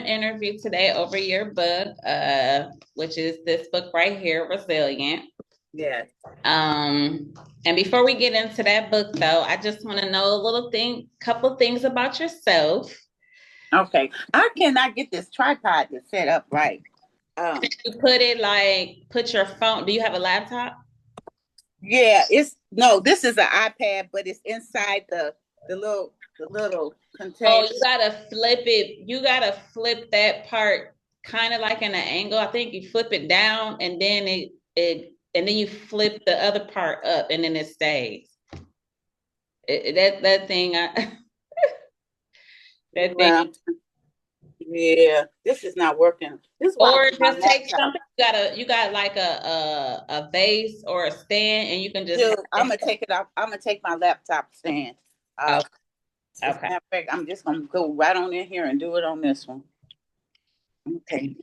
an interview today over your book, which is this book right here, Resilient. Yes. And before we get into that book, though, I just want to know couple things about yourself. Okay. I cannot get this tripod to set up right. Um, You put your phone. Do you have a laptop? yeah, it's no, this is an iPad, but it's inside the little Oh, container. you gotta flip it. You gotta flip that part kind of like in an angle. I think you flip it down and then and then you flip the other part up and then it stays. That thing that thing. Well, yeah, this is not working. This is why I Or want my just take laptop. something. You got like a vase or a stand, and you can just Dude, I'm gonna take it off. I'm gonna take my laptop stand. have Uh, it. as a Okay. matter of fact, I'm just gonna go right on in here and do it on this one. Okay.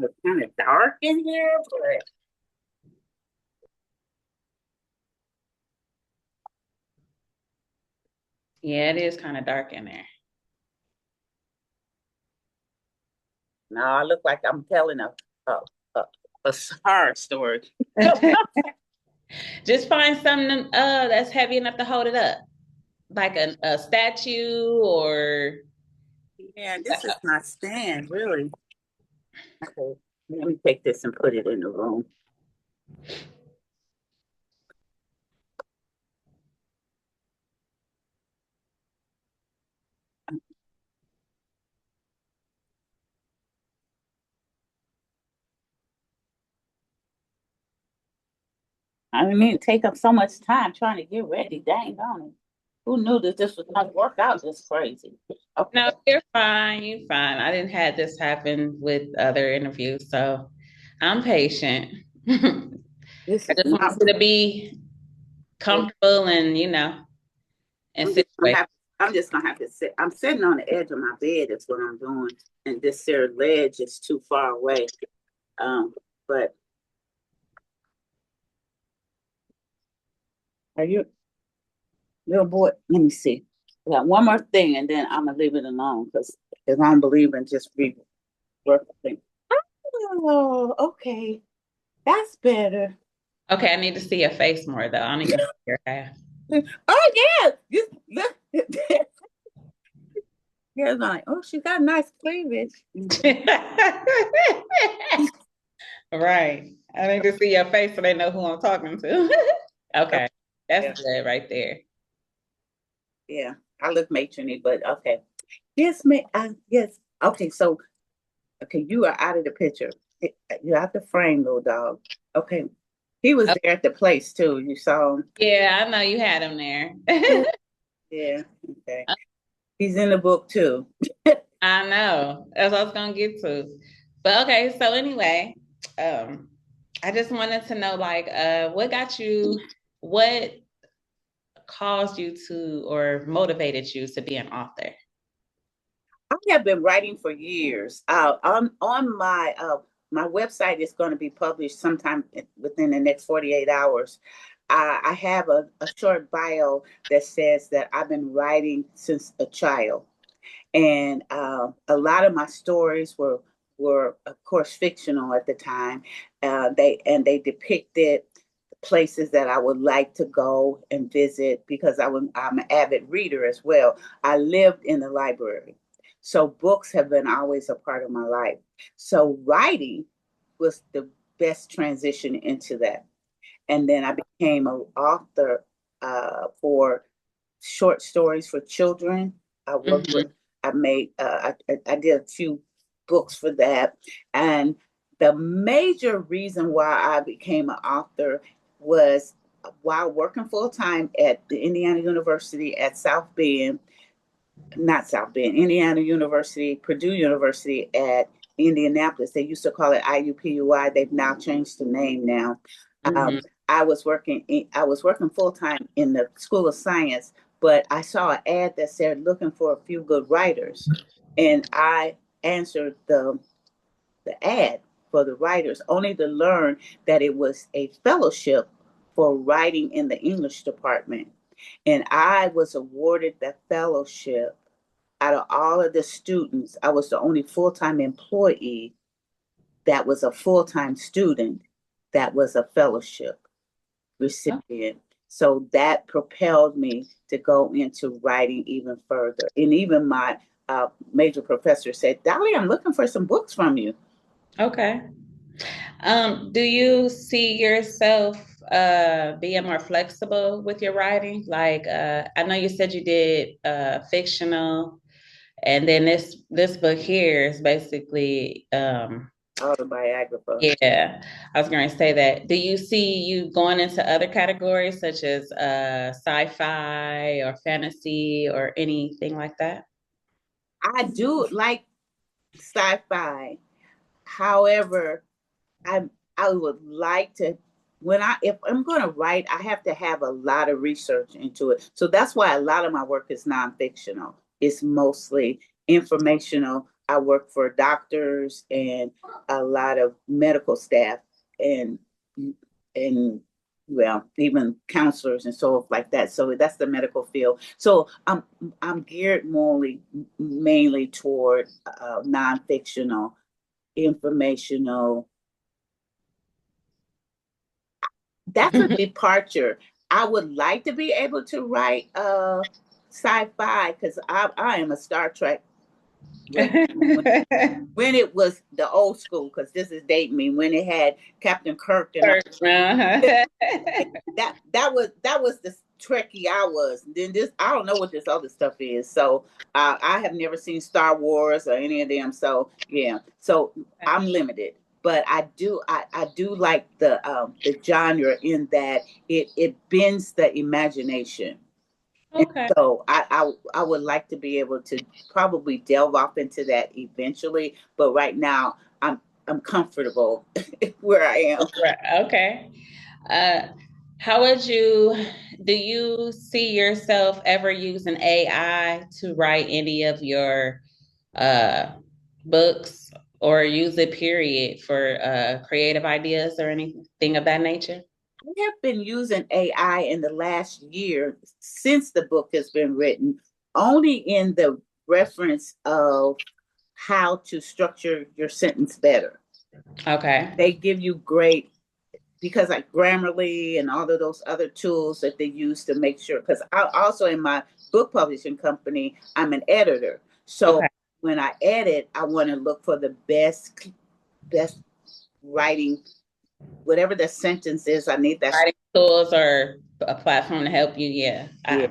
It's kind of dark in here, but Yeah, it is kind of dark in there. no, I look like I'm telling a, a horror story. Just find something that's heavy enough to hold it up, like a statue or Yeah, this is my stand, really. Okay, let me take this and put it in the room. I didn't mean to take up so much time trying to get ready. Dang on it. Who knew that this was going to work out this crazy? no, Okay. you're fine. You're fine. I didn't have this happen with other interviews, so I'm patient. I This is just want not. you to be comfortable and and I'm just gonna situated. have. I'm just gonna have to sit. I'm sitting on the edge of my bed. Is what I'm doing, and this here ledge is too far away. But are you, little boy? Let me see. I got one more thing, and then I'm gonna leave it alone because I don't believe in just working. Oh, okay. That's better. Okay, I need to see your face more though. I don't even see your hair. Oh yeah. You look. Yeah, it's like, oh, she got nice cleavage. Right. I need to see your face so they know who I'm talking to. Oh, Okay. yeah, That's good right there. yeah. I look matronly, but okay. Yes, yes. Okay, so okay, you are out of the picture. You're out the frame, little dog. Okay. He was Oh, there at the place too. You saw him. yeah, I know you had him there. Yeah. Okay. He's in the book too. I know. That's what I was gonna get to. But okay, so anyway, um, I just wanted to know what caused you to or motivated you to be an author? I have been writing for years. On my website is going to be published sometime within the next 48 hours. I have a short bio that says that I've been writing since a child, and a lot of my stories were of course fictional at the time. They depicted places that I would like to go and visit because I'm an avid reader as well. I lived in the library, so books have been always a part of my life. So writing was the best transition into that, and then I became an author for short stories for children. I worked with, Mhm. I made, I did a few books for that. And the major reason why I became an author was while working full time at the Indiana University at South Bend, not South Bend, Indiana University, Purdue University at Indianapolis. They used to call it IUPUI. They've now changed the name now. Mhm. I was working full time in the School of Science, but I saw an ad that said looking for a few good writers, and I answered the ad for the writers, only to learn that it was a fellowship for writing in the English department, and I was awarded that fellowship out of all of the students, I was the only full-time employee that was a full-time student that was a fellowship Oh, recipient. So that propelled me to go into writing even further. And even my major professor said, Dolly, I'm looking for some books from you. okay. Do you see yourself being more flexible with your writing? Like, I know you said you did fictional, and then this book here is basically, Autobiographer. yeah, I was going to say that. Do you see you going into other categories such as sci-fi or fantasy or anything like that? I do like sci-fi. However, I I would like to when I if I'm going to write, I have to have a lot of research into it. So that's why a lot of my work is non-fictional. It's mostly informational. I work for doctors and a lot of medical staff and and well, even counselors and so like that. So that's the medical field. So I'm geared mainly toward non-fictional, informational. That's a departure. I would like to be able to write sci-fi because I am a Star Trek when, when it was the old school, because this is dating me, when it had Captain Kirk and Uh-huh. that was the Trekkie I was. Then this I don't know what this other stuff is. So I have never seen Star Wars or any of them. So yeah, so I'm limited. But I do like the genre in that it bends the imagination. And Okay. so I would like to be able to probably delve off into that eventually. But right now I'm comfortable where I am. Right. Okay. Uh, how would do you see yourself ever using AI to write any of your uh, books or use it, period, for creative ideas or anything of that nature? I have been using AI in the last year since the book has been written, only in the reference of how to structure your sentence better. Okay. They give you great because like Grammarly and all of those other tools that they use to make sure. Because I also in my book publishing company, I'm an editor. So Okay. when I edit, I want to look for the best writing, whatever the sentence is. I need that. Writing tools or a platform to help you. Yeah. Yeah,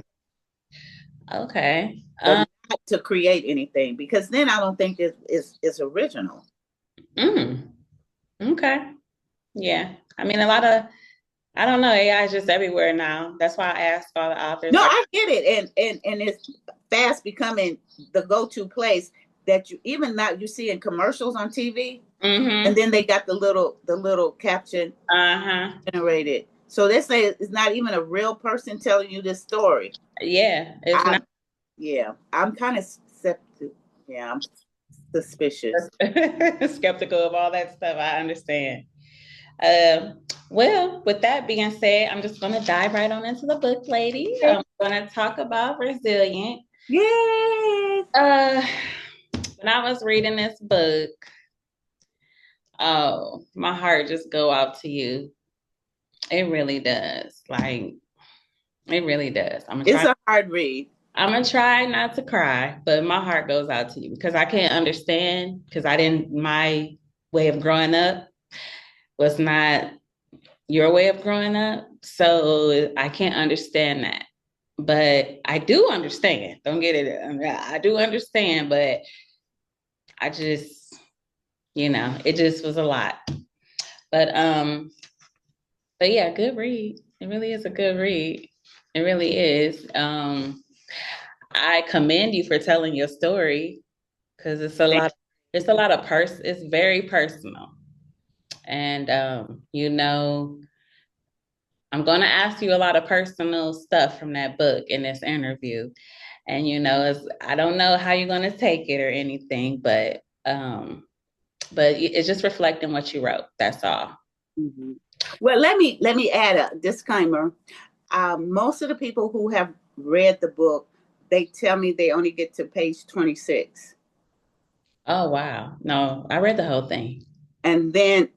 Okay. but not to create anything because then I don't think it's original. Mm, okay. Yeah. I mean, I don't know, AI is just everywhere now. That's why I asked all the authors. No, I get it, and it's fast becoming the go-to place that you even now you see in commercials on TV, and Mm-hmm. then they got the little caption Uh-huh. generated. So they say it's not even a real person telling you this story. Yeah, it's not I Yeah, I'm kind of skeptical. Yeah, I'm suspicious. skeptical of all that stuff. I understand. Um, well, with that being said, I'm just going to dive right on into the book, lady. I'm going to talk about resilient. Yes. Uh, when I was reading this book, oh, my heart just go out to you. It really does. Like, it really does. It's a hard read. I'm gonna try not to cry, but my heart goes out to you because I can't understand because I didn't my way of growing up was not your way of growing up. So I can't understand that. But I do understand. Don't get it. I mean, I do understand, but I just, it just was a lot. But but yeah, good read. It really is a good read. It really is. I commend you for telling your story because it's a lot of it's very personal. And I'm going to ask you a lot of personal stuff from that book in this interview. And I don't know how you're going to take it or anything, but it's just reflecting what you wrote. That's all. Mhm. Well, let me add a disclaimer. Most of the people who have read the book they tell me they only get to page 26. Oh wow. No, I read the whole thing. And then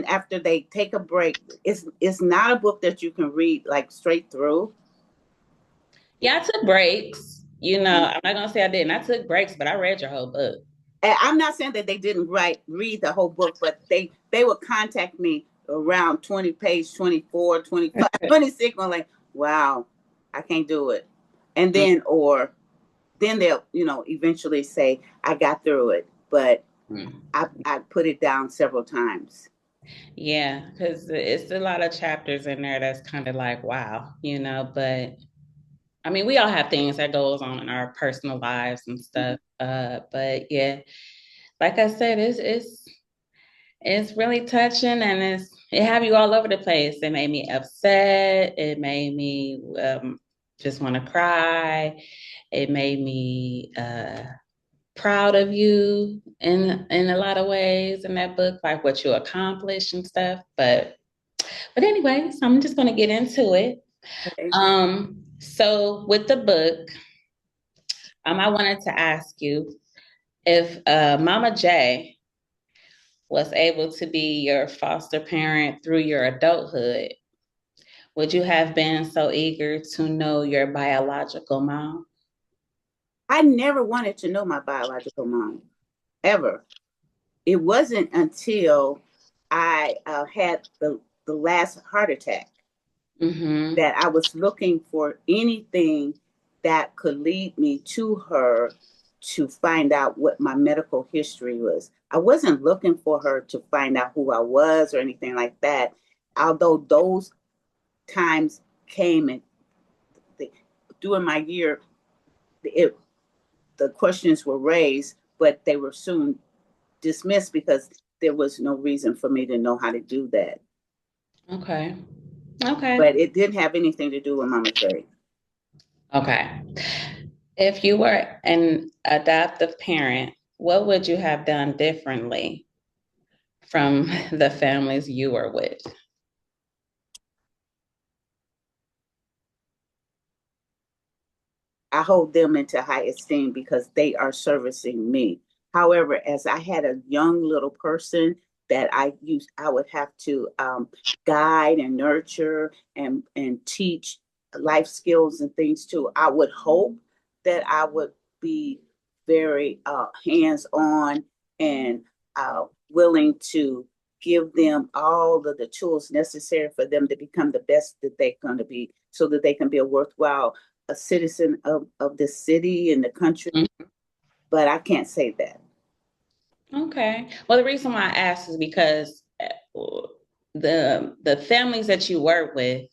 after they take a break, it's not a book that you can read like straight through. Yeah, I took breaks. I'm not gonna say I didn't. I took breaks, but I read your whole book. And I'm not saying that they didn't read the whole book, but they would contact me around 20 page 24, 25, 26. I'm like, wow, I can't do it. And then they'll, eventually say, I got through it. But Mm-hmm. I put it down several times. Yeah, because it's a lot of chapters in there that's kind of like, wow. But I mean, we all have things that goes on in our personal lives and stuff. But yeah, like I said, it's really touching and it have you all over the place. It made me upset. It made me just want to cry. It made me proud of you in a lot of ways in that book, like what you accomplished and stuff. But anyway, so I'm just gonna get into it. Okay. So with the book, I wanted to ask you if Mama J was able to be your foster parent through your adulthood, would you have been so eager to know your biological mom? I never wanted to know my biological mom, ever. It wasn't until I had the last heart attack Mm-hmm. that I was looking for anything that could lead me to her to find out what my medical history was. I wasn't looking for her to find out who I was or anything like that. Although those times came and the, during my year, it, the questions were raised, but they were soon dismissed because there was no reason for me to know how to do that. Okay. Okay. But it didn't have anything to do with Mama J. Okay. If you were an adoptive parent, what would you have done differently from the families you were with? I hold them into high esteem because they are servicing me. However, as I had a young little person that I would have to guide and nurture and teach life skills and things too. I would hope that I would be very hands on and willing to give them all of the tools necessary for them to become the best that they're going to be so that they can be a worthwhile a citizen of the city and the country, Mm. but I can't say that. Okay. Well, the reason why I asked is because the families that you work with,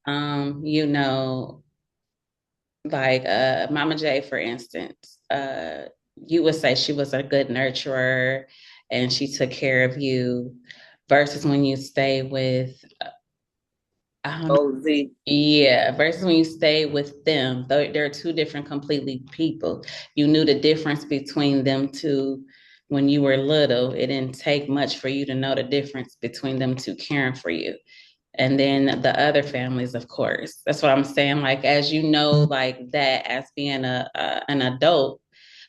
um, you know, like Mama J, for instance, you would say she was a good nurturer and she took care of you versus when you stay with, I don't know, Oh, the yeah, versus when you stay with them. Though they're two different completely people. You knew the difference between them two when you were little. It didn't take much for you to know the difference between them two caring for you. And then the other families, of course. That's what I'm saying. Like as you know, like that as being an adult,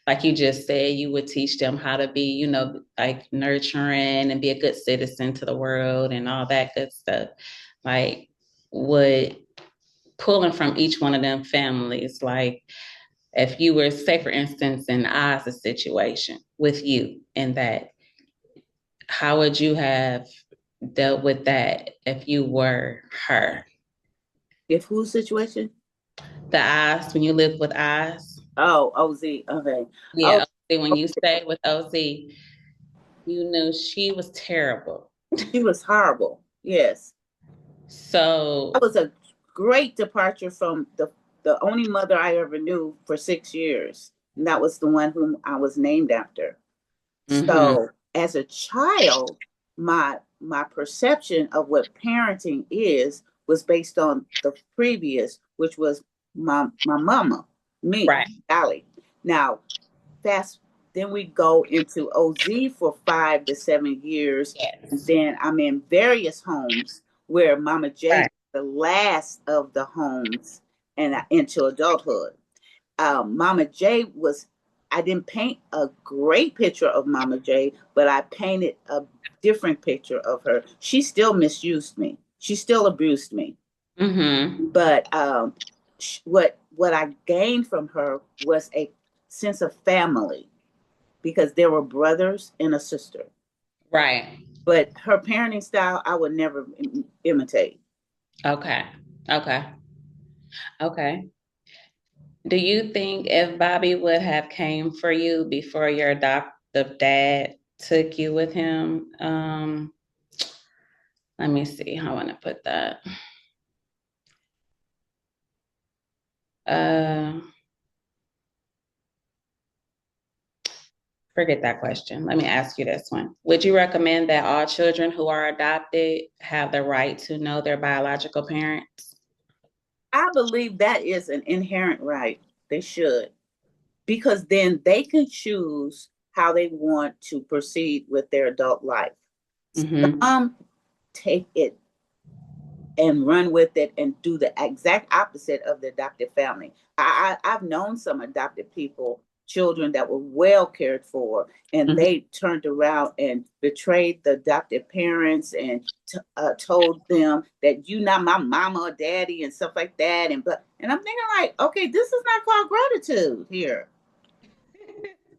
like you just said, you would teach them how to be, like nurturing and be a good citizen to the world and all that good stuff. Like would pulling from each one of them families, like if you were, say, for instance, in Oz's situation with you and that, how would you have dealt with that if you were her? if whose situation? The Oz, when you lived with Oz? Oh, OZ. Okay. Oh, Yeah, OZ, when you stayed with OZ, you knew she was terrible. she was horrible. Yes, that So, was a great departure from the only mother I ever knew for 6 years, and that was the one whom I was named after. mhm, So, as a child, my perception of what parenting is was based on the previous, which was my mama, me, right, Dollie. Now, fast, then we go into OZ for 5 to 7 years, and yes, then I'm in various homes where Mama J, right, the last of the homes, and into adulthood. Mama J was, I didn't paint a great picture of Mama J, but I painted a different picture of her. She still misused me. She still abused me. Mm-hmm. But what I gained from her was a sense of family because there were brothers and a sister. Right. But her parenting style, I would never imitate. Okay. Okay. Okay. Do you think if Bobby would have came for you before your adoptive dad took you with him, let me see how I want to put that. Uh, Forget that question. Let me ask you this one. Would you recommend that all children who are adopted have the right to know their biological parents? I believe that is an inherent right. They should, because then they can choose how they want to proceed with their adult life. Mm-hmm. Some take it and run with it and do the exact opposite of the adopted family. I've known some adopted people, children that were well cared for, and Mm-hmm. they turned around and betrayed the adopted parents and told them that you not my mama or daddy and stuff like that. And I'm thinking like, okay, this is not called gratitude here.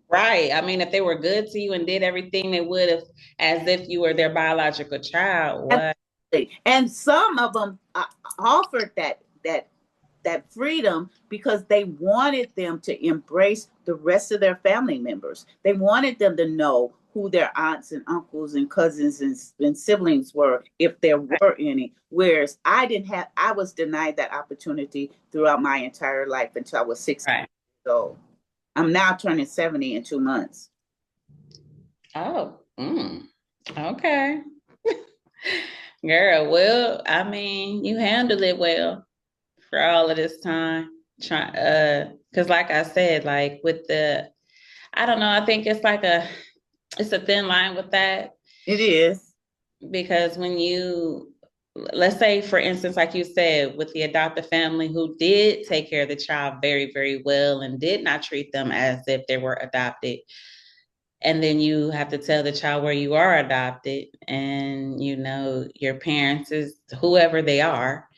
Right. I mean, if they were good to you and did everything they would have as if you were their biological child, what? Absolutely. And some of them offered that freedom because they wanted them to embrace the rest of their family members. They wanted them to know who their aunts and uncles and cousins and siblings were, if there were any. Whereas I was denied that opportunity throughout my entire life until I was 16 Right. years old. I'm now turning 70 in 2 months. Oh, okay. Girl, well, I mean, you handled it well for all of this time. Because like I said, like with I don't know, I think it's a thin line with that It is. because when let's say, for instance, like you said, with the adoptive family who did take care of the child very, very well and did not treat them as if they were adopted. And then you have to tell the child where you are adopted and your parents is whoever they are,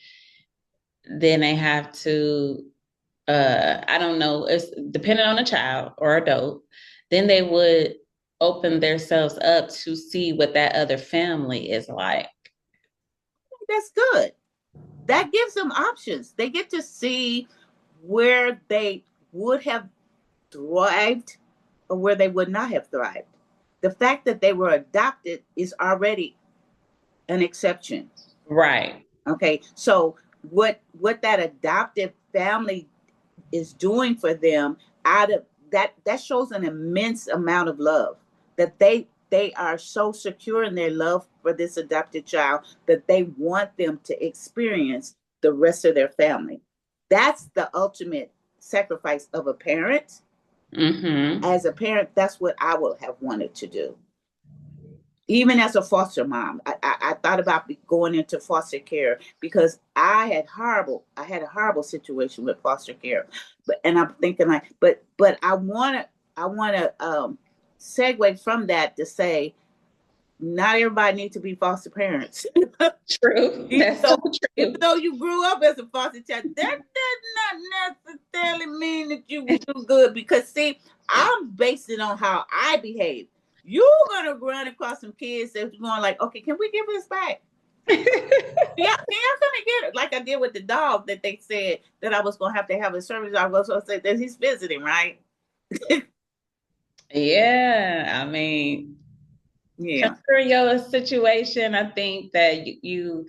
then they have to I don't know, it's depending on the child or adult, then they would open themselves up to see what that other family is like. That's good. That gives them options. They get to see where they would have thrived or where they would not have thrived. The fact that they were adopted is already an exception. Right. Okay, so what that adoptive family is doing for them out of that shows an immense amount of love that they are so secure in their love for this adopted child that they want them to experience the rest of their family. That's the ultimate sacrifice of a parent. Mm-hmm. As a parent, that's what I would have wanted to do. Even as a foster mom, I thought about going into foster care because I had a horrible situation with foster care, and I'm thinking like, but I want to segue from that to say not everybody needs to be foster parents. True. even That's so though even true. though you grew up as a foster child, that does not necessarily mean that you will do good. Because see, I'm based it on how I behave. You're gonna run across some kids that's going like, okay, can we give this back? Yeah, can y'all come and get it? Like I did with the dog that they said that I was gonna have to have a service. I was gonna say that he's visiting, right? Yeah, I mean, Yeah. consider your situation. I think that you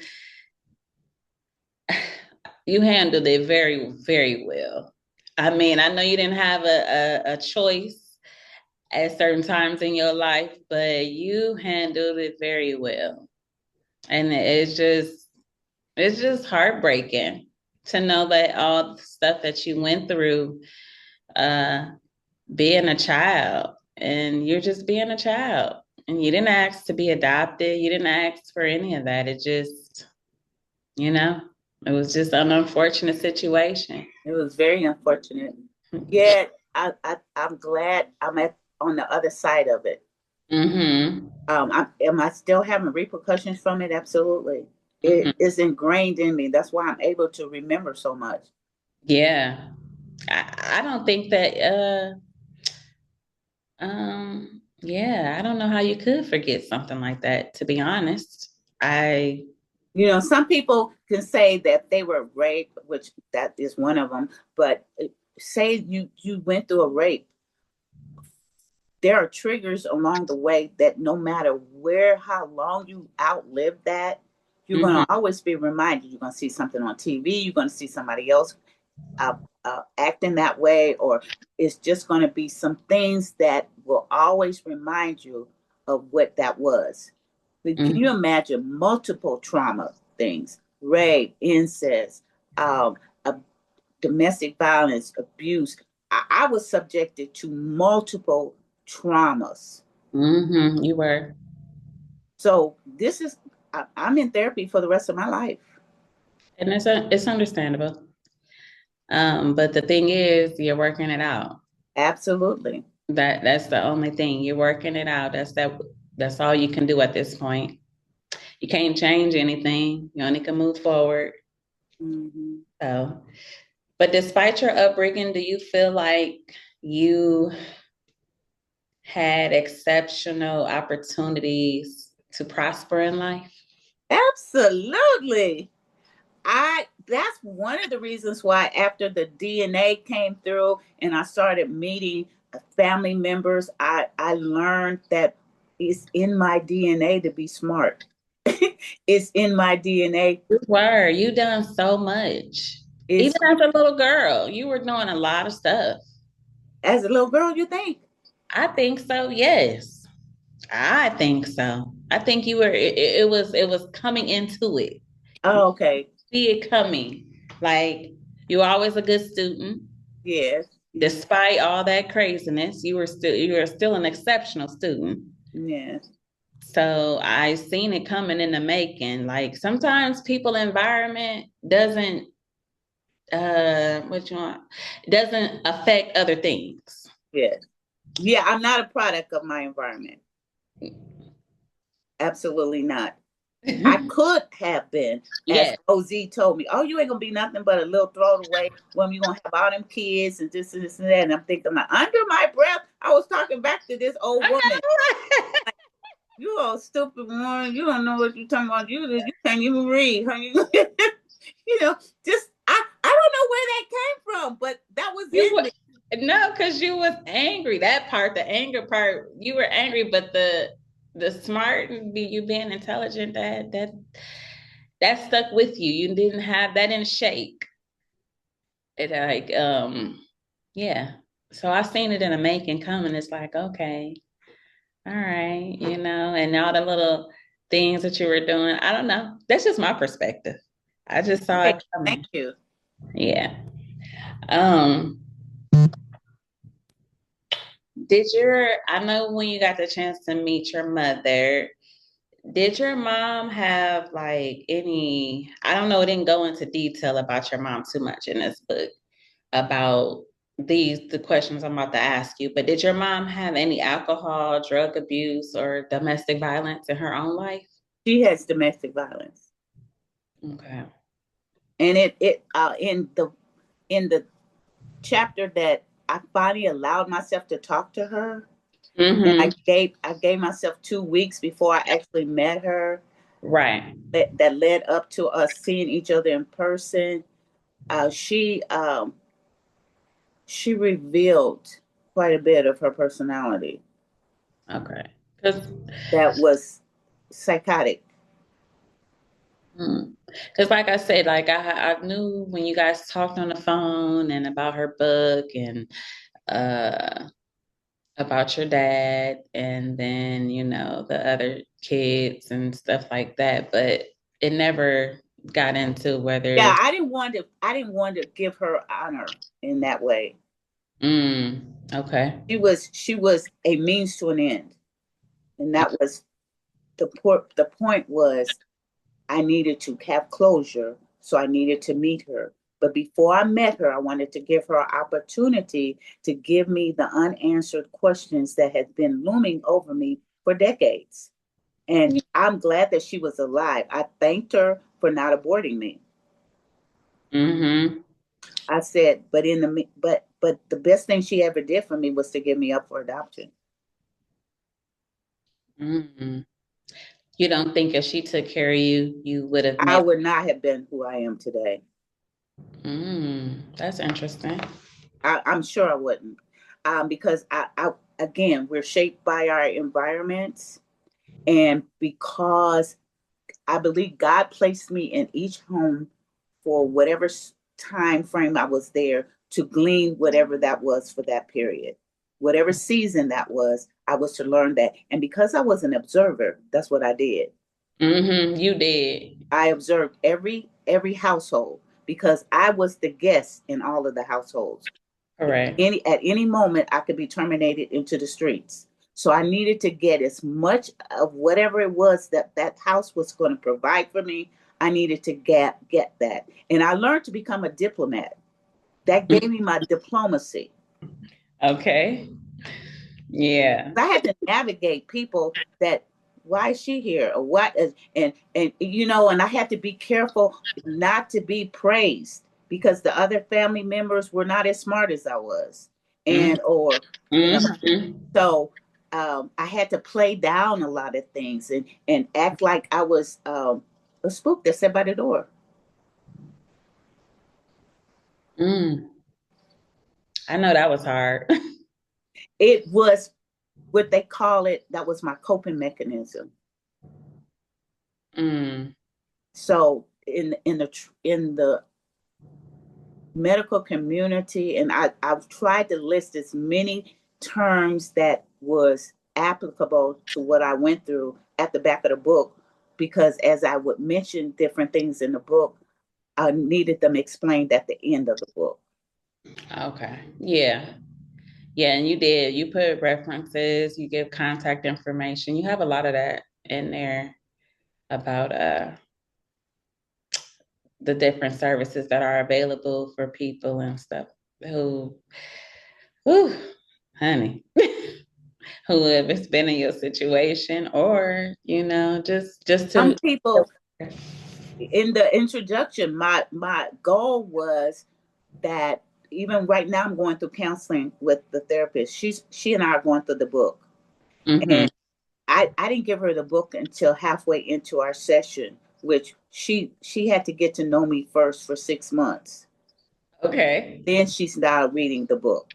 handled it very, very well. I mean, I know you didn't have a choice at certain times in your life, but you handled it very well. And it's just heartbreaking to know that all the stuff that you went through, uh, being a child, and you're just being a child. And you didn't ask to be adopted. You didn't ask for any of that. It just, you know, it was just an unfortunate situation. It was very unfortunate. Yeah, I'm glad I'm on the other side of it. Mm-hmm. Am I still having repercussions from it? Absolutely. Mm-hmm. It is ingrained in me. That's why I'm able to remember so much. Yeah. I don't think that yeah, I don't know how you could forget something like that, to be honest. I You know, some people can say that they were raped, which that is one of them. But say you went through a rape, there are triggers along the way that no matter where, how long you outlive that, you're going mhm, to always be reminded. You're going to see something on TV. You're going to see somebody else uh, acting that way, or it's just going to be some things that will always remind you of what that was. But can you mhm, imagine multiple trauma things, rape, incest, um, a domestic violence, abuse? I was subjected to multiple traumas. you were. So this is, I'm in therapy for the rest of my life. And it's understandable. But the thing is, you're working it out. Absolutely. That's the only thing. You're working it out. That's all you can do at this point. You can't change anything. You only can move forward. Mhm. So, but despite your upbringing, do you feel like you had exceptional opportunities to prosper in life? Absolutely. I That's one of the reasons why after the DNA came through and I started meeting family members, I learned that it's in my DNA to be smart. It's in my DNA. You were. You done so much. Even It's as a little girl, you were doing a lot of stuff. As a little girl, you think, I think so, yes. I think so. I think you were it was coming into it. oh, okay, See it coming. Like you were always a good student. yes, Despite all that craziness, you were still an exceptional student. yes, So I seen it coming in the making. Like sometimes people environment doesn't what you want doesn't affect other things. yes, yeah. I'm not a product of my environment. Absolutely not. I could have been, as Yeah. OZ told me, oh, you ain't gonna be nothing but a little throwaway when you gonna have all them kids and this and this and that. And I'm thinking, like, under my breath, I was talking back to this old woman. You all stupid woman. You don't know what you're talking about. You can't even read, honey. You know, just I don't know where that came from, but that was You in were me. no, because you was angry. That part, the anger part, you were angry, but the smart and you being intelligent, that stuck with you. You didn't have that didn't shake. It like yeah. So I seen it in the making coming. It's like, okay, all right, and all the little things that you were doing. I don't know. That's just my perspective. I just saw Okay, it thank coming. you. Yeah. Um, I know when you got the chance to meet your mother, did your mom have like I don't know, it didn't go into detail about your mom too much in this book about the questions I'm about to ask you, but did your mom have any alcohol, drug abuse, or domestic violence in her own life? She has domestic violence, Okay. and it in the chapter that I finally allowed myself to talk to her. And Mm-hmm. I gave myself 2 weeks before I actually met her. Right. That led up to us seeing each other in person. Uh, she um, she revealed quite a bit of her personality Okay. Because that was psychotic. like I said, like I knew when you guys talked on the phone and about her book and uh about your dad and then, the other kids and stuff like that, but it never got into whether Yeah, I didn't want to give her honor in that way. okay. She was a means to an end, and that was the point was I needed to have closure, so I needed to meet her. But before I met her, I wanted to give her an opportunity to give me the unanswered questions that had been looming over me for decades. And I'm glad that she was alive. I thanked her for not aborting me. Mm-hmm. I said, but but the best thing she ever did for me was to give me up for adoption. Mm-hmm. You don't think if she took care of you, you would have I made. would not have been who I am today. That's interesting. I'm sure I wouldn't, because again, we're shaped by our environments, and because I believe God placed me in each home for whatever time frame I was there to glean whatever that was for that period. Whatever season that was, I was to learn that. And because I was an observer, that's what I did. Mm-hmm. You did. I observed every household because I was the guest in all of the households. Correct. At any moment I could be terminated into the streets. So I needed to get as much of whatever it was that that house was going to provide for me. I needed to get that. And I learned to become a diplomat. That gave me my diplomacy. Okay. Yeah. I had to navigate people that, why is she here, or what is, and I had to be careful not to be praised because the other family members were not as smart as I was, and or you know Mm-hmm. so I had to play down a lot of things and act like I was a spook that sat by the door. Mm. I know that was hard. It was what they call it. That was my coping mechanism. Mm. So in the medical community, and I've tried to list as many terms that was applicable to what I went through at the back of the book, because as I would mention different things in the book, I needed them explained at the end of the book. Okay. Yeah. Yeah, and you did. You put references, you give contact information. You have a lot of that in there about the different services that are available for people and stuff who, whew, honey, who have been in your situation, or just Some to. people, in the introduction, my goal was that even right now I'm going through counseling with the therapist. She and I are going through the book. Mm-hmm. And I didn't give her the book until halfway into our session, which she had to get to know me first for 6 months. Okay. Then she started reading the book.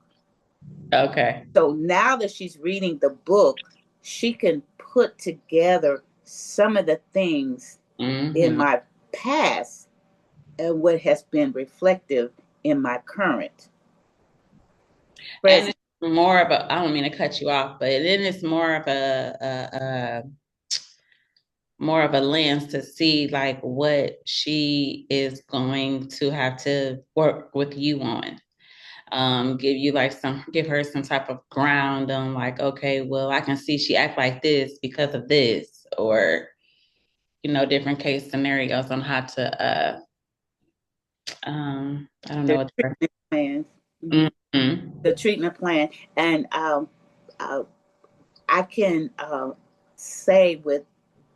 Okay. So now that she's reading the book, she can put together some of the things in Mm-hmm. my past and what has been reflective in my current And present. it's more of a, I don't mean to cut you off, but then it's more of a lens to see like what she is going to have to work with you on. Give her some type of ground on like, okay, well, I can see she act like this because of this, or different case scenarios on how to I don't know The what the treatment plans. Mhm. mm-hmm. The treatment plan. And uh, I can say with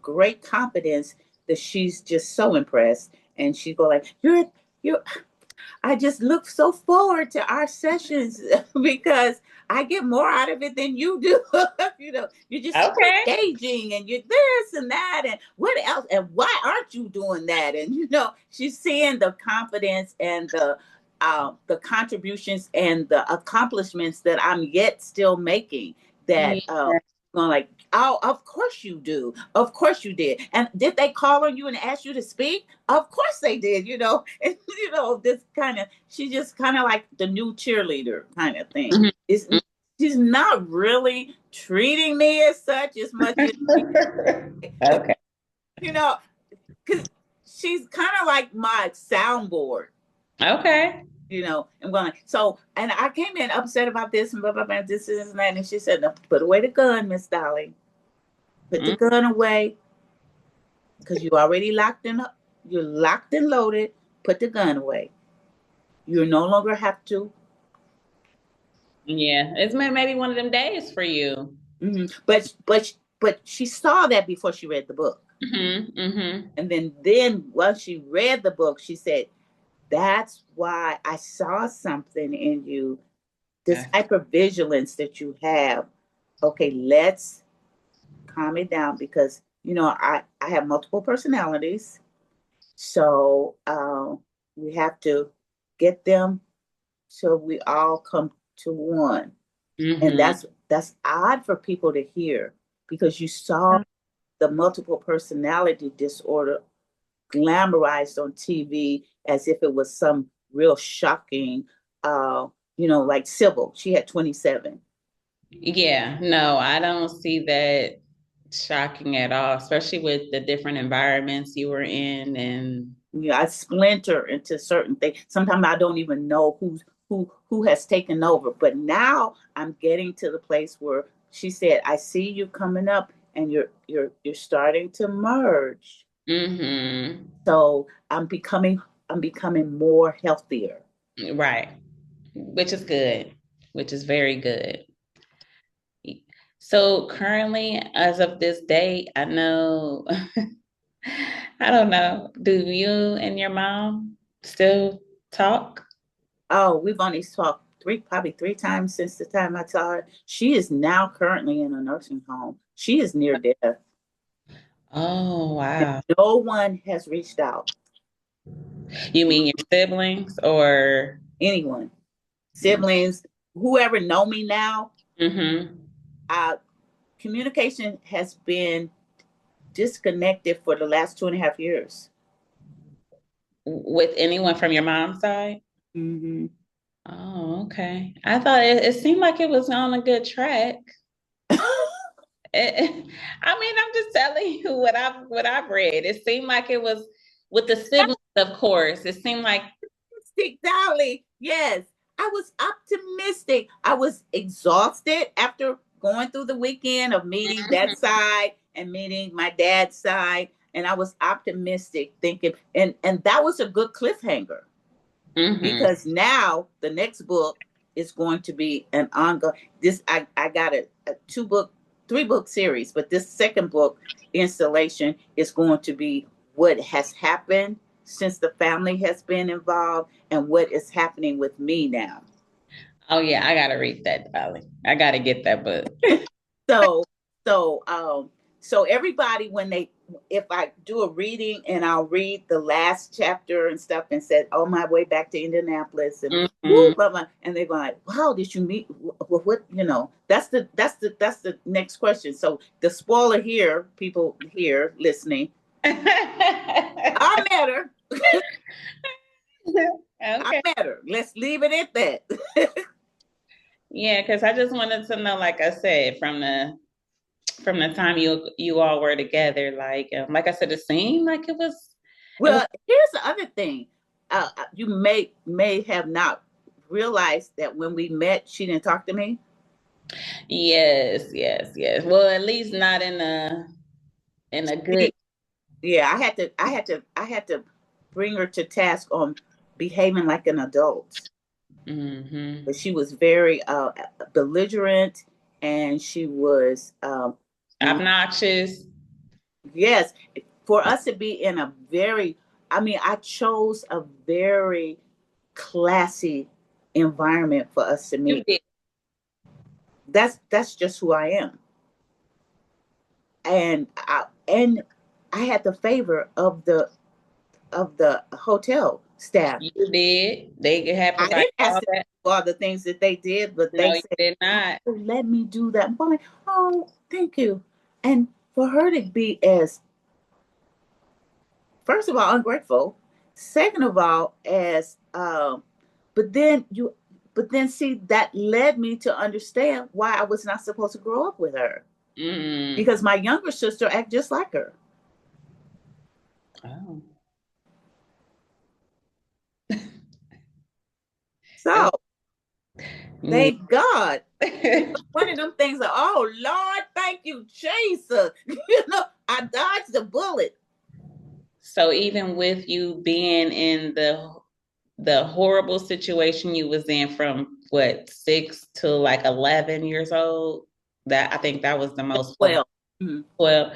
great confidence that she's just so impressed, and she go like, "You're I just look so forward to our sessions because I get more out of it than you do. You're just so Okay. engaging, and you're this and that, and what else, and why aren't you doing that?" And she's seeing the confidence and the contributions and the accomplishments that I'm yet still making. Yeah. That going like, oh, of course you do. Of course you did. And did they call on you and ask you to speak? Of course they did. And this kind of, she's just kind of like the new cheerleader kind of thing. It's She's not really treating me as such as much as Okay. you know, because she's kind of like my soundboard. Okay. I'm going so, and I came in upset about this and blah blah blah, this and that, and she said, "No, put away the gun, Miss Dolly. Put the Mm. gun away, because you already locked in. You're locked and loaded. Put the gun away." You no longer have to. Yeah, it's maybe one of them days for you. But she saw that before she read the book. Mm-hmm. Mm-hmm. And then once she read the book, she said, "That's why I saw something in you, this Okay. hypervigilance that you have. Okay, let's calm it down because I have multiple personalities, so we have to get them so we all come to one." And Mm-hmm. that's odd for people to hear because you saw the multiple personality disorder glamorized on TV as if it was some real shocking, uh, like Sybil. She had 27. Yeah, no, I don't see that shocking at all, especially with the different environments you were in and I splinter into certain things. Sometimes I don't even know who has taken over. But now I'm getting to the place where she said, "I see you coming up, and you're starting to merge." mm-hmm. So I'm becoming more healthier. Right. Which is good, which is very good. So currently, as of this date, I know, I don't know, do you and your mom still talk? Oh, we've only talked probably three times since the time I saw her. She is now currently in a nursing home. She is near death. Oh, wow. No one has reached out. You mean your siblings or? Anyone, siblings, whoever know me now. Mm-hmm. Uh, Communication has been disconnected for the last 2.5 years. With anyone from your mom's side? Mm-hmm. Oh, okay. I thought it seemed like it was on a good track. I mean, I'm just telling you what I've read. It seemed like it was with the siblings, of course. It seemed like Optimistic, Dolly. Yes, I was optimistic. I was exhausted after going through the weekend of meeting that side and meeting my dad's side. And I was optimistic, thinking, and that was a good cliffhanger mm-hmm. because now the next book is going to be an ongoing. I got a 2 book, 3 book series, but this second book installation is going to be what has happened since the family has been involved and what is happening with me now. Oh yeah, I gotta read that, darling. I gotta get that book. So, so, so everybody, if I do a reading and I'll read the last chapter and stuff and said, "On my way back to Indianapolis," and Mm-hmm. woo, blah, blah, and they're going, "Wow, did you meet? What? That's the next question." So the spoiler here, people here listening, I met her. I Okay. met her. Let's leave it at that. Yeah, because I just wanted to know, like I said, from the time you all were together, like I said, it seemed like it was. Well, here's the other thing. You may have not realized that when we met, she didn't talk to me. Yes, yes, yes. Well, at least not in a good. Yeah, I had to bring her to task on behaving like an adult. Mm-hmm. But she was very belligerent, and she was Obnoxious. yes. For us to be in a very, I mean, I chose a very classy environment for us to You meet. did. That's just who I am. And I had the favor of the hotel staff. You did. They had I provided didn't ask all them that. to do all the things that they did, but No, they you said, did "Oh, not. let me do that." I'm like, "Oh, thank you." And for her to be as, first of all, ungrateful, second of all, as but then you but then see, that led me to understand why I was not supposed to grow up with her Mm. because my younger sister act just like her. Oh. So Yeah. thank God. It was one of them things that, oh Lord, thank you, Jesus. I dodged the bullet. So even with you being in the horrible situation you was in from what, 6 to like 11 years old. That I think that was the most horrible. 12. Mhm. Well,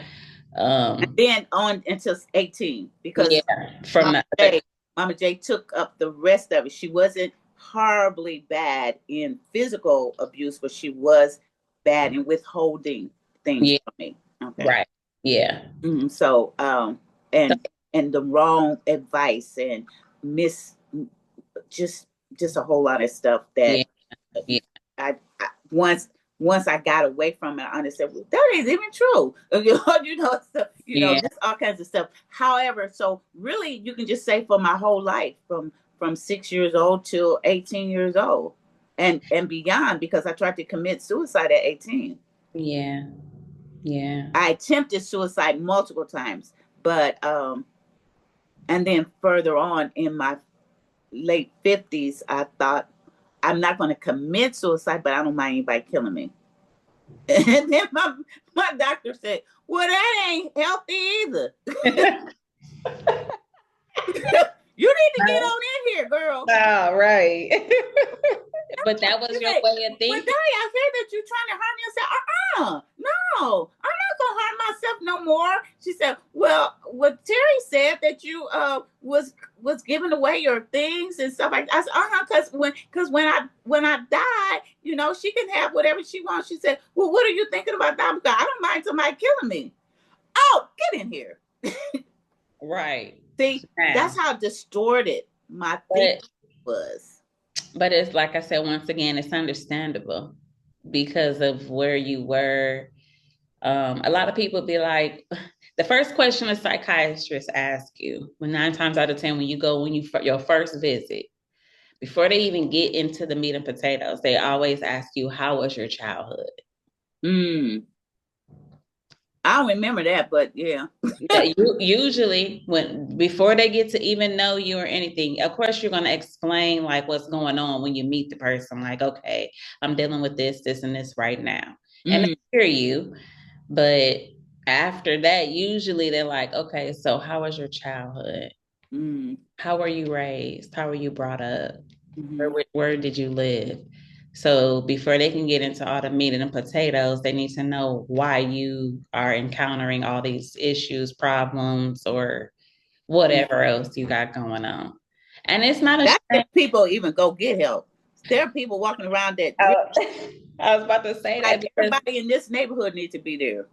And then on until 18, yeah, because from Mama the other, J, Mama J took up the rest of it. She wasn't horribly bad in physical abuse, but she was bad in withholding things yeah, from me. Okay. right, yeah, So, so, and the wrong advice and miss just a whole lot of stuff yeah, that yeah, I once I got away from it, I understood, well, that ain't even true. yeah, Just all kinds of stuff. However, so really, you can just say for my whole life, from 6 years old till 18 years old, and beyond, because I tried to commit suicide at 18. yeah, yeah, I attempted suicide multiple times, but and then further on in my late 50s, I thought, I'm not going to commit suicide, but I don't mind anybody killing me. And then my doctor said, well, that ain't healthy either. You need to get on in here, girl. all right. But that was She your said, way of well, thinking. Daddy, I hear that you're trying to harm yourself. No, I'm not gonna harm myself no more. She said, well, what Terry said that you was giving away your things and stuff like that. I said, because when I die, she can have whatever she wants. She said, well, what are you thinking about that? I don't mind somebody killing me. Oh, get in here. Right. See, Now, that's how distorted my thinking but was. it's like I said, once again, it's understandable because of where you were. A lot of people be like, the first question a psychiatrist asks you, when 9 times out of 10, when you go, your first visit, before they even get into the meat and potatoes, they always ask you, how was your childhood? Mm. I don't remember that, but yeah. Yeah, usually when before they get to even know you or anything, of course you're gonna explain like what's going on when you meet the person. Like, okay, I'm dealing with this, and this right now, and Mm, they hear you. But after that, usually they're like, okay, so how was your childhood? mm, How were you raised? How were you brought up? mm-hmm. Where did you live? So before they can get into all the meat and potatoes, they need to know why you are encountering all these issues, problems, or Mm. whatever else you got going on. And it's not a That's if shame. people even go get help. There are people walking around that really, Uh, I was about to say that like because everybody in this neighborhood needs to be there.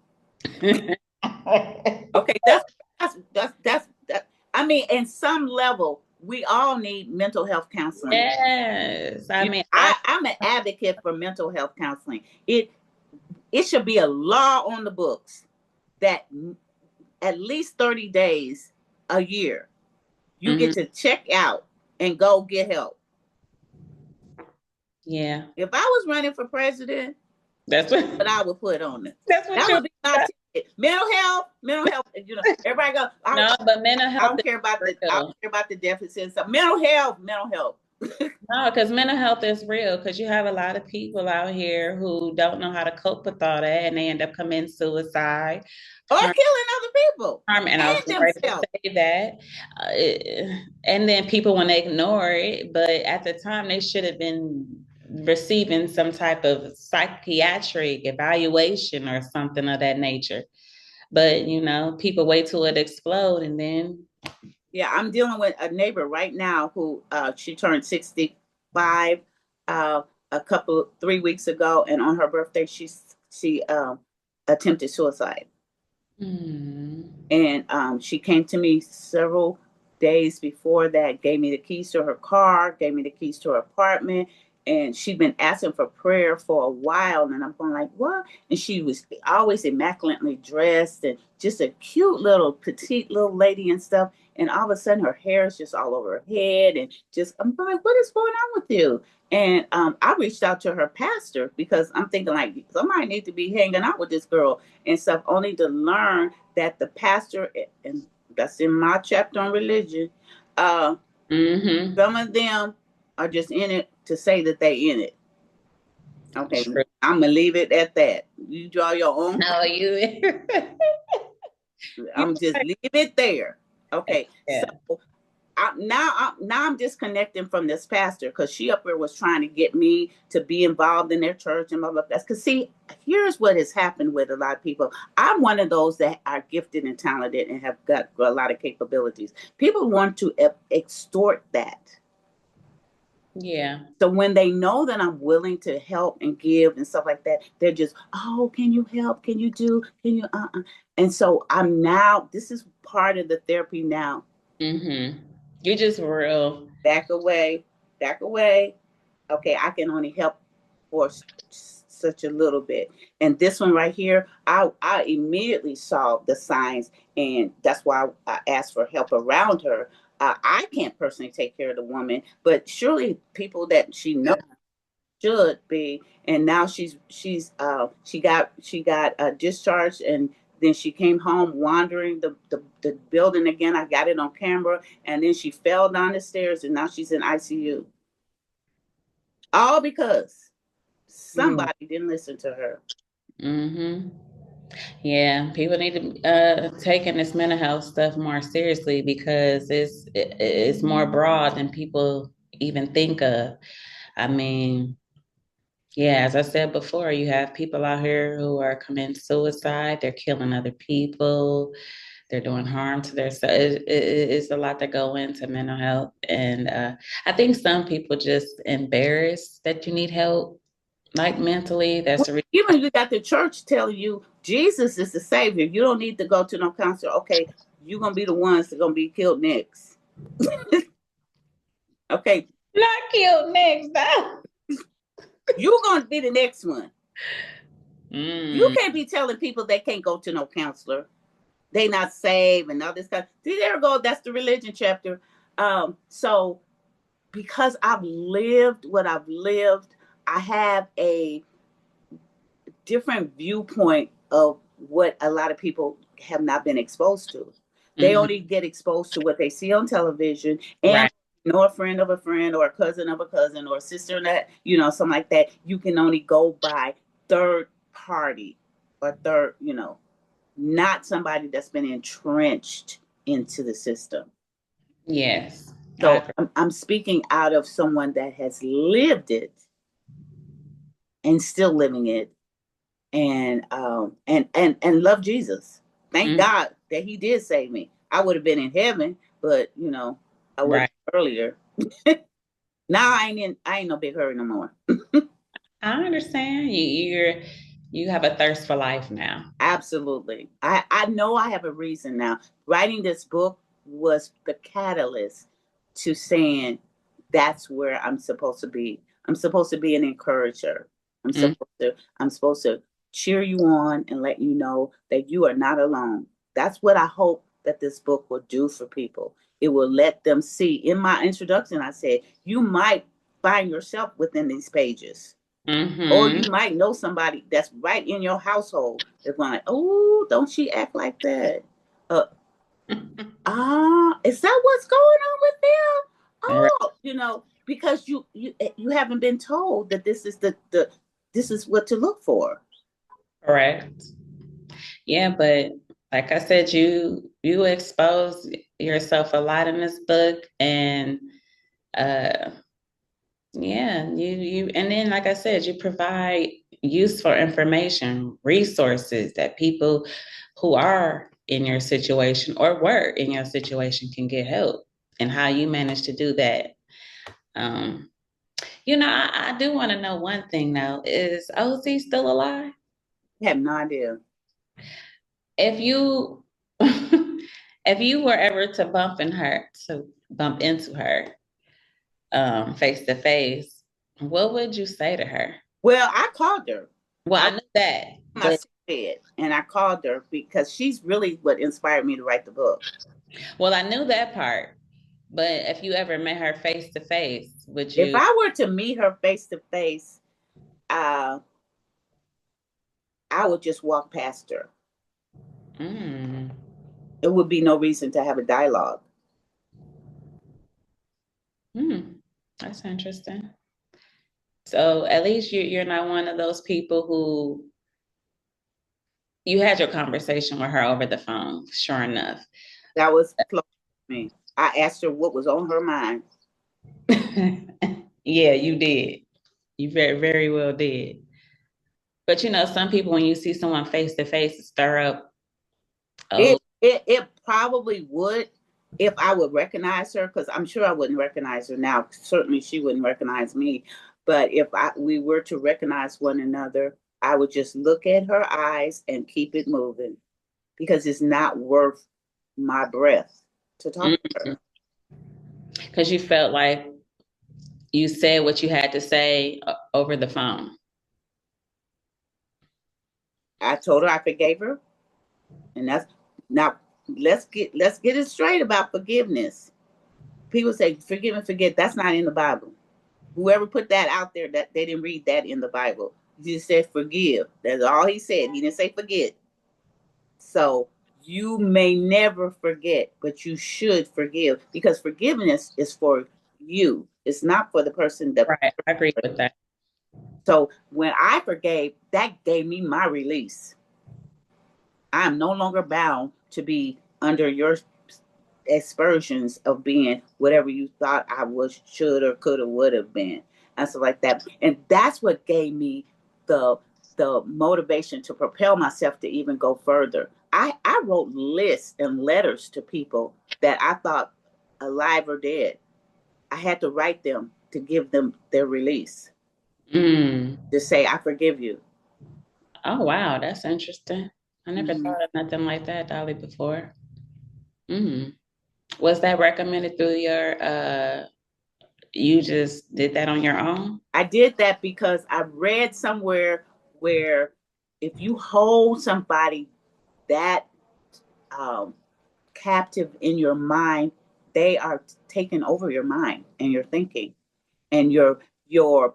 Okay, that. I mean, in some level, we all need mental health counseling. yes, I mean, I'm an advocate for mental health counseling. It should be a law on the books that at least 30 days a year you mhm, get to check out and go get help. yeah, If I was running for president, that's what but I would put on it. that's what That you would be my ticket. Mental health. Everybody go. no, but mental I health don't is care about I don't real. care about the deficits. So mental health. No, because mental health is real. Because you have a lot of people out here who don't know how to cope with all that, and they end up committing suicide, Or harm, killing other people and I was and getting ready to themselves. say that. And then people want to ignore it, but at the time they should have been receiving some type of psychiatric evaluation or something of that nature. But people wait till it explode, and then Yeah, I'm dealing with a neighbor right now who she turned 65 uh, 3 weeks ago, and on her birthday she attempted suicide. hmm, And she came to me several days before that, gave me the keys to her car, gave me the keys to her apartment, and she'd been asking for prayer for a while. And I'm going like, what? And she was always immaculately dressed and just a cute little petite little lady and stuff. And all of a sudden, her hair is just all over her head, and just I'm like, what is going on with you? And I reached out to her pastor because I'm thinking like somebody needs to be hanging out with this girl and stuff, only to learn that the pastor, and that's in my chapter on religion, uh, mm-hmm. some of them are just in it to say that they in it. Okay, True. I'm gonna leave it at that. You draw your own. How are you? You I'm just leave it there. Okay, so yeah. now I'm disconnecting from this pastor because she up there was trying to get me to be involved in their church and blah blah blah. Because see, here's what has happened with a lot of people. I'm one of those that are gifted and talented and have got a lot of capabilities. People want to extort that. Yeah. So when they know that I'm willing to help and give and stuff like that, they're just, oh, can you help? Can you do? Can you? And so I'm now. This is part of the therapy now. Mm-hmm. You just real. Back away, back away. Okay, I can only help for such a little bit. And this one right here, I immediately saw the signs, and that's why I asked for help around her. I can't personally take care of the woman, but surely people that she knows should be. And now she got discharged, and then she came home wandering the building again. I got it on camera, and then she fell down the stairs, and now she's in ICU. All because Mm. somebody didn't listen to her. Mm-hmm. Yeah, people need to taking this mental health stuff more seriously because it's more broad than people even think of. I mean, yeah, as I said before, you have people out here who are committing suicide, they're killing other people, they're doing harm to their self. It's a lot that go into mental health, and I think some people just embarrassed that you need help, like mentally. That's Well, the reason. even you got the church telling you Jesus is the savior. You don't need to go to no counselor. Okay, you're gonna be the ones that are gonna be killed next. Okay, Not killed next, though. you're gonna be the next one. You Mm, can't be telling people they can't go to no counselor. They not saved and all this stuff. See, there we go. That's the religion chapter. So because I've lived what I've lived, I have a different viewpoint of what a lot of people have not been exposed to. They mhm. only get exposed to what they see on television and Right. know a friend of a friend or a cousin of a cousin or a sister that, something like that. You can only go by third party or third, not somebody that's been entrenched into the system. Yes, I So agree. I'm speaking out of someone that has lived it and still living it and love Jesus. Thank Mhm. God that He did save me. I would have been in heaven, but I would Right. earlier. Now I ain't no big hurry no more. I understand. You have a thirst for life now. Absolutely. I know I have a reason now. Writing this book was the catalyst to saying that's where I'm supposed to be. I'm supposed to be an encourager. Mm, I'm supposed to cheer you on and let you know that you are not alone. That's what I hope that this book will do for people. It will let them see. In my introduction, I said you might find yourself within these pages. Or mm-hmm. you might know somebody that's right in your household that's going, oh, don't she act like that? Uh, is that what's going on with them? Right. Because you haven't been told that this is the this is what to look for. Correct. Yeah, but like I said, you expose yourself a lot in this book, and uh, yeah, you and then like I said, you provide useful information, resources that people who are in your situation or were in your situation can get help, and how you manage to do that. Um, I do want to know one thing though. Is OZ still alive? I have no idea. If you if you were ever to bump into her face to face, what would you say to her? Well, I called her. Well, I I was knew that, on my but sick bed and I called her because she's really what inspired me to write the book. well, I knew that part. But if you ever met her face to face, would If you? I were to meet her face to face, uh, I would just walk past her. Mm, There would be no reason to have a dialogue. that's interesting. So at least you're not one of those people who you had your conversation with her over the phone, sure enough. That was close to me. I asked her what was on her mind. Yeah, you did. You very, very well did. But you know, some people, when you see someone face to face, stir up. Oh, It probably would if I would recognize her, because I'm sure I wouldn't recognize her now. Certainly she wouldn't recognize me. But if we were to recognize one another, I would just look at her eyes and keep it moving because it's not worth my breath to talk to her. because you felt like you said what you had to say over the phone. I told her I forgave her, and that's now let's get it straight about forgiveness. People say forgive and forget. That's not in the Bible. Whoever put that out there, that they didn't read that in the Bible. He just said forgive. That's all he said. He didn't say forget. So you may never forget, but you should forgive because forgiveness is for you. It's not for the person that. Right. I agree with that. So when I forgave, that gave me my release. I am no longer bound to be under your aspersions of being whatever you thought I was, should, or could, or would have been, and stuff like that. And that's what gave me the motivation to propel myself to even go further. I wrote lists and letters to people that I thought alive or dead. I had to write them to give them their release, Mm. to say I forgive you. Oh, wow. That's interesting. I never Mm-hmm. thought of nothing like that, Dolly, before. Mm. Was that recommended through you just did that on your own? I did that because I read somewhere where if you hold somebody that um, captive in your mind, they are taking over your mind and your thinking, and your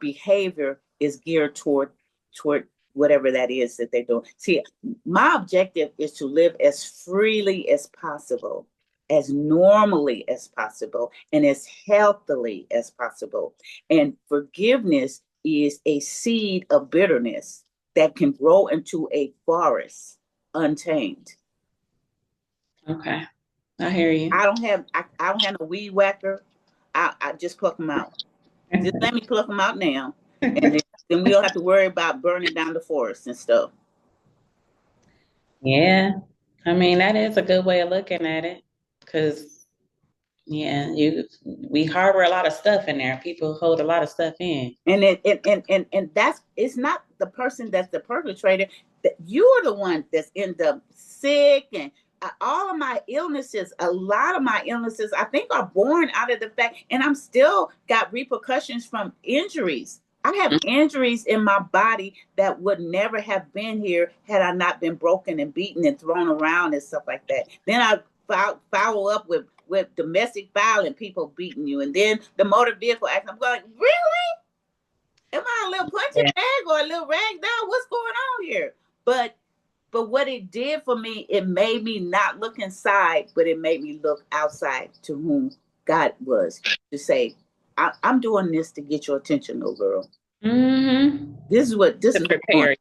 behavior is geared toward whatever that is that they do. See, my objective is to live as freely as possible, as normally as possible, and as healthily as possible. And forgiveness is a seed of bitterness that can grow into a forest untamed. Okay. I hear you. I don't have no weed whacker. I just pluck them out. Just let me pluck them out now, and then we don't have to worry about burning down the forest and stuff. Yeah. I mean, that is a good way of looking at it. Because, yeah, we harbor a lot of stuff in there. People hold a lot of stuff in. And that's it's not the person that's the perpetrator. That you're the one that's end up sick and all of my illnesses, a lot of my illnesses, I think are born out of the fact, and I'm still got repercussions from injuries. I have injuries in my body that would never have been here had I not been broken and beaten and thrown around and stuff like that. Then I follow up with domestic violence, people beating you, and then the motor vehicle accident. I'm going, really? Am I a little punching Yeah. bag or a little rag doll? What's going on here? But what it did for me, it made me not look inside, but it made me look outside to whom God was, to say, I'm doing this to get your attention, little girl. Mm-hmm. This To is what's going on. prepare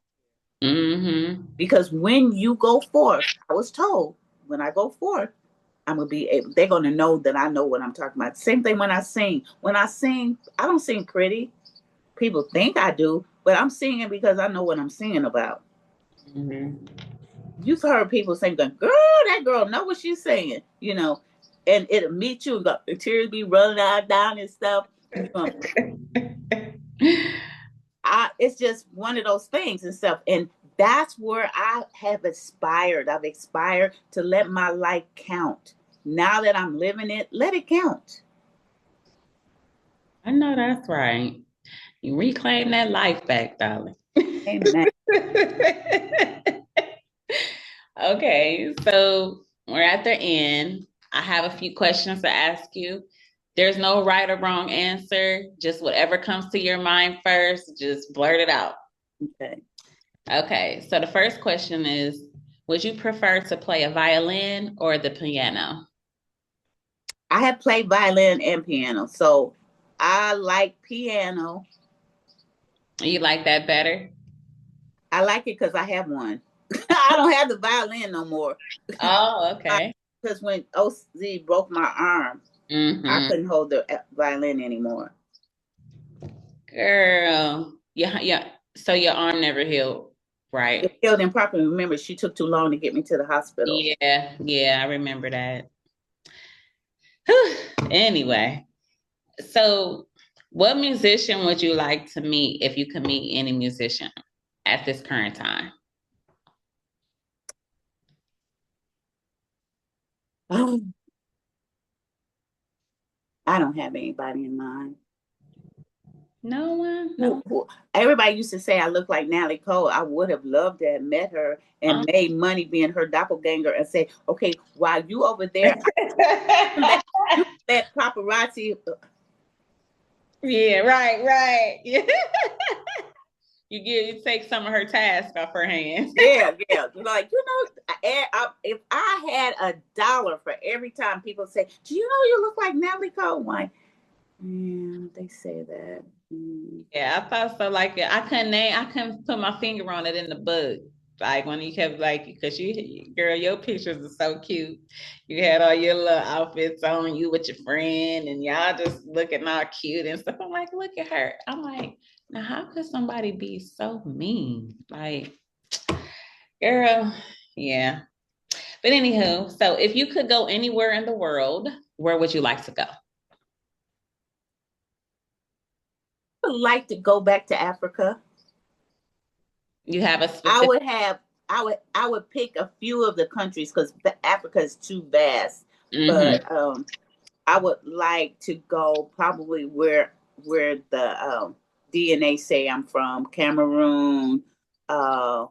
you. Mm-hmm. Because when you go forth, I was told when I go forth, I'm gonna be able, they're gonna know that I know what I'm talking about. Same thing when I sing. When I sing, I don't sing pretty. People think I do, but I'm singing because I know what I'm singing about. Mm-hmm. You've heard people saying, "Girl, that girl know what she's saying," and it'll meet you, and the tears be running out down and stuff. You know, it's just one of those things and stuff, and that's where I have aspired. I've aspired to let my life count. Now that I'm living it, let it count. I know that's right. You reclaim that life back, darling. Amen. Okay, so we're at the end. I have a few questions to ask you. There's no right or wrong answer, just whatever comes to your mind first, just blurt it out. Okay. Okay, so the first question is, would you prefer to play a violin or the piano? I have played violin and piano, so I like piano. You like that better? I like it because I have one. I don't have the violin no more. Oh, I okay. because when OZ broke my arm, I Mm-hmm. couldn't hold the violin anymore. Girl. Yeah, yeah. So your arm never healed, It right? healed improperly. Remember, she took too long to get me to the hospital. Yeah, yeah, I remember that. Anyway, so what musician would you like to meet if you could meet any musician at this current time? Oh, I don't have anybody in mind. No one? Who, No. who, everybody used to say I look like Natalie Cole. I would have loved to have met her and Um, made money being her doppelganger and say, okay, while you over there, let, you let paparazzi. yeah, right, right. Yeah. You take some of her task off her hands. Yeah, yeah. Like, if I had $1 for every time people say, do you know you look like Natalie Cole? Why? Yeah, they say that. Mm. Yeah, I thought so. Like I couldn't put my finger on it in the book. Like when you kept like, because girl, your pictures are so cute. You had all your little outfits on, you with your friend, and y'all just looking all cute and stuff. I'm like, look at her. I'm like, now how could somebody be so mean? Like, girl, yeah. But anywho, so if you could go anywhere in the world, where would you like to go? I would like to go back to Africa. You have a I specific. would have I would pick a few of the countries because Africa is too vast. Mm-hmm. But I would like to go probably where the DNA say I'm from, Cameroon, uh,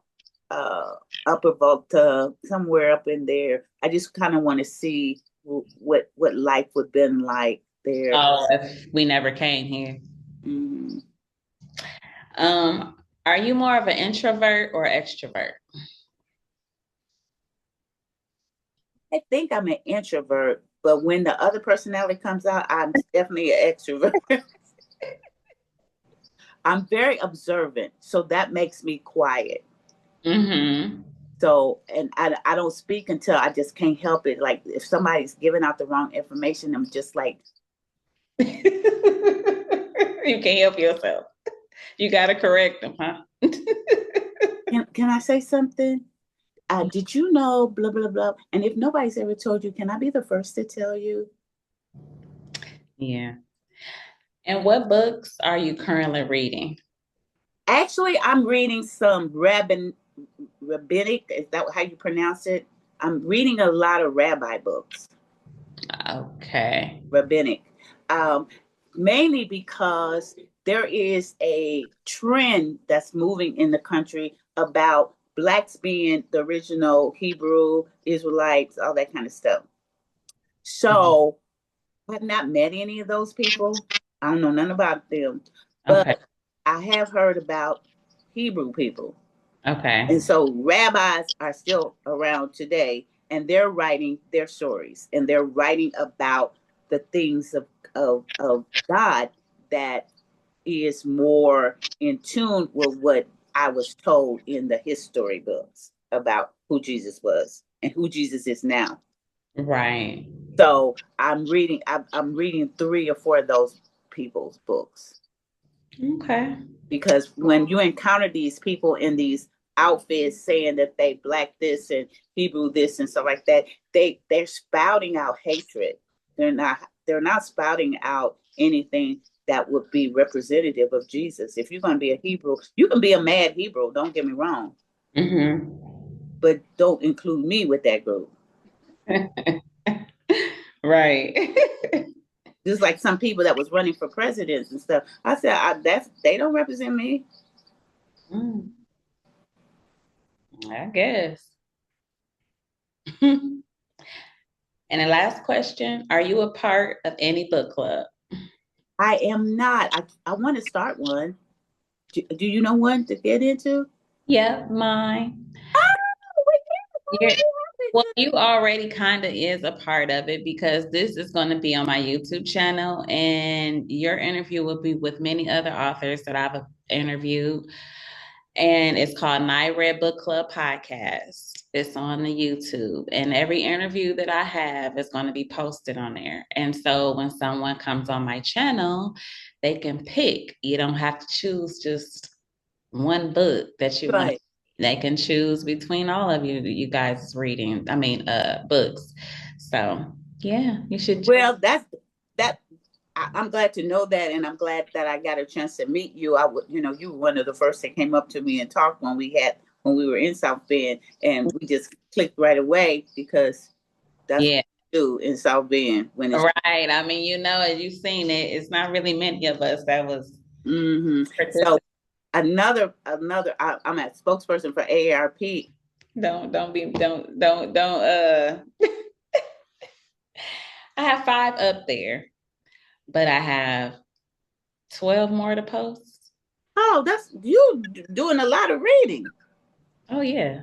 uh, Upper Volta, somewhere up in there. I just kind of want to see what life would been like there. Oh, if we never came here. Mhm. Are you more of an introvert or extrovert? I think I'm an introvert, but when the other personality comes out, I'm definitely an extrovert. I'm very observant, so that makes me quiet. Mm-hmm. So, and I don't speak until I just can't help it. Like if somebody's giving out the wrong information, I'm just like, You can't help yourself. You got to correct them, huh? can I say something? Did you know blah blah blah? And if nobody's ever told you, can I be the first to tell you? Yeah. And what books are you currently reading? Actually, I'm reading some rabbinic. Is that how you pronounce it? I'm reading a lot of rabbi books. Okay. Rabbinic, um, mainly because there is a trend that's moving in the country about blacks being the original Hebrew Israelites, all that kind of stuff. Mhm. So I've not met any of those people. I don't know nothing about them, Okay. but I have heard about Hebrew people. Okay. And so rabbis are still around today and they're writing their stories and they're writing about the things of God that is more in tune with what I was told in the history books about who Jesus was and who Jesus is now. Right. So I'm reading 3 or 4 of those people's books Okay. because when you encounter these people in these outfits saying that they black this and Hebrew this and stuff like that, they're spouting out hatred. They're not spouting out anything that would be representative of Jesus. If you're going to be a Hebrew, you can be a mad Hebrew, don't get me wrong, Mm-hmm. but don't include me with that group. Right. Just like some people that was running for presidents and stuff. I said, that's they don't represent me. Mm, I guess. And the last question, are you a part of any book club? I am not. I want to start one. Do you know one to get into? Yep, mine. Oh, You're, we well, have you already kind of is a part of it because this is going to be on my YouTube channel, and your interview will be with many other authors that I've interviewed, and it's called My Red Book Club Podcast. It's on the YouTube, and every interview that I have is going to be posted on there. And so when someone comes on my channel, they can pick. You don't have to choose just one book that you want to. Right. They can choose between all of you guys reading. I mean, books. So yeah, you should. Well, that. I'm glad to know that, and I'm glad that I got a chance to meet you. I would, you were one of the first that came up to me and talked when we were in South Bend, and we just clicked right away because that's what Yeah, we do in South Bend when it's. right. I mean, as you've seen it, it's not really many of us that was Hmm. So participating. I'm a spokesperson for AARP. Don't. I have 5 up there, but I have 12 more to post. Oh, that's you doing a lot of reading. Oh yeah.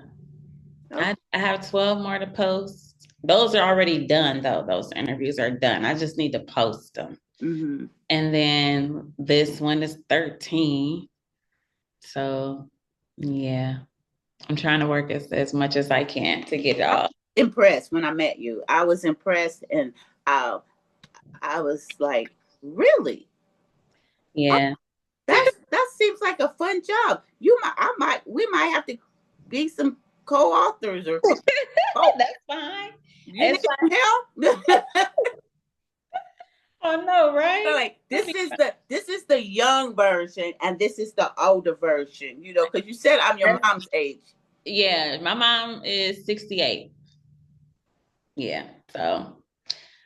Okay. I have 12 more to post. Those are already done though. Those interviews are done. I just need to post them. Hmm. And then this one is 13. So yeah, I'm trying to work as much as I can to get it all. Impressed when I met you. I was impressed, and uh, I was like, really? Yeah. That seems like a fun job. We might have to be some co-authors or oh, That's fine. you need It's some like, help. oh no, right? Like this is the young version, and this is the older version. Because you said I'm your mom's age. Yeah, my mom is 68. Yeah. So,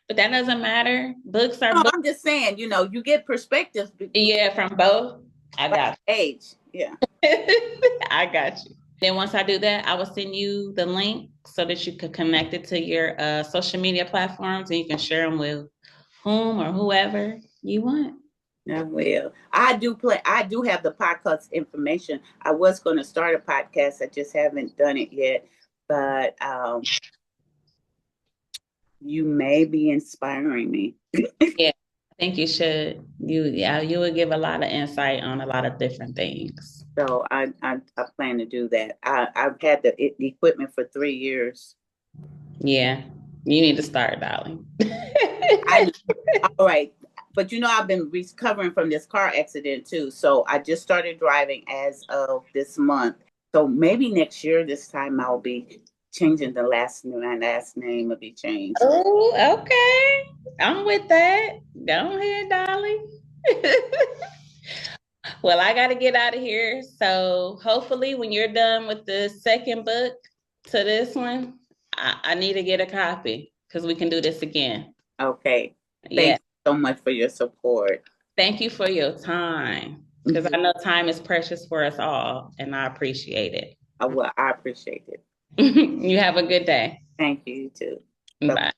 but that doesn't matter. Books are No, books. I'm just saying. You get perspectives Yeah, from both. I by got age. Yeah. you. I got you. Then once I do that, I will send you the link so that you can connect it to your social media platforms and you can share them with whom or whoever you want. I will. I do have the podcast information. I was going to start a podcast. I just haven't done it yet. But you may be inspiring me. Yeah, I think you should. You would give a lot of insight on a lot of different things. So I plan to do that. I've had the equipment for 3 years. Yeah, you need to start, darling. I know. All right. But I've been recovering from this car accident too. So I just started driving as of this month. So maybe next year, this time I'll be changing my last name will be changed. Oh, okay. I'm with that. Go ahead, Dolly. Well, I got to get out of here. So hopefully, when you're done with the second book to this one, I need to get a copy because we can do this again. Okay. Yeah. Thanks so much for your support. Thank you for your time because I know time is precious for us all, and I appreciate it. I appreciate it. You have a good day. Thank you, you too. Bye. Bye.